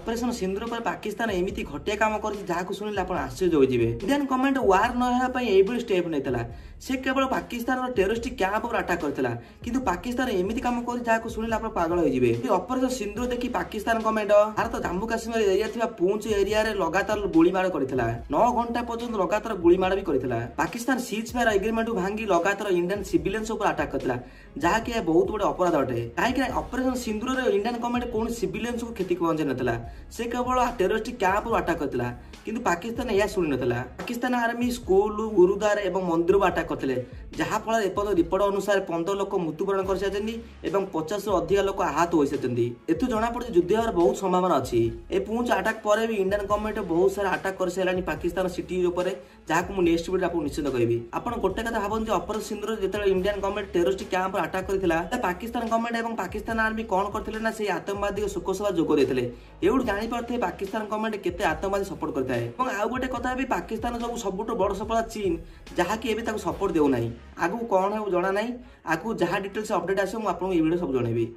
Operation सिंदूर पर पाकिस्तान एमिति घटिया काम कर जहाँ शुणिले आप आश्चर्य होइबे। इंडियन गवर्नमेंट वार न हेबा पई एबुल स्टेप नेतला। से केवल पाकिस्तान टेरोरिस्ट कैंप पर अटैक करथिला, किंतु पाकिस्तान एमिति काम कर जहाँ शुणिले आप पागल होइबे। ऑपरेशन सिंदूर देखि पाकिस्तान गवर्नमेंट भारत जम्मू काश्मीर एरिया थिबा पूंछ एरिया रे लगातार गुलीमाड़ करथिला। 9 घंटा पर्यंत लगातार गुलीमाड़ भी करथिला। पाकिस्तान सीज फायर एग्रीमेंट भांगी लगातार इंडियन सिविलियंस ऊपर अटैक करथिला, जहाँ कि बहुत बड़े अपराध अटे। कहीं ऑपरेशन सिंदूर रे इंडियन गवर्नमेंट कौन सिविलियंस को क्षति पहुंचाई नथिला, से केवल टेरोरिस्ट कैंप पर अटैक करथिला। किंतु पाकिस्तान यह शुणी नथिला। पाकिस्तान आर्मी स्कूल गुरुद्वार एवं मंदिर को अटैक करथिले, जहाँ फल एपद रिपोर्ट अनुसार 15 लोक मृत्युवरण कर सारिछन्ती एवं 50 रु अधिक लोक आहत होई सारिछन्ती। एतु जणा पड़े युद्ध होबार बहुत संभावना अछि। ए पूंछ अटैक पर भी इंडियन गवर्नमेंट बहुत सारा अटैक कर सारानी पाकिस्तान सिटी ऊपर, जहाँ को नेक्स्ट वीडियो आपको निश्चित कहबी। आपण गोटे कथा भाबन जे ऑपरेशन सिंदूर जेतेबेले इंडियन गवर्नमेंट टेरोरिस्ट कैंप पर अटैक करथिला, पाकिस्तान गवर्नमेंट एवं पाकिस्तान आर्मी कौन करथिले ना से आतंकवादी को शोकसभा जोग देथिले। एउड जानि पारथे पाकिस्तान गवर्नमेंट केते आतंकवादी सपोर्ट करथाय। एवं आ गोटे कथा भी पाकिस्तान जो सबुठ बड़ सफलता चीन, जहाँ कि एबे ताको सपोर्ट देउ नाही। आगु कौन है जना नाही। आगु जहाँ डिटेल्स अपडेट आसे मु आपन ए वीडियो सब जणेबी।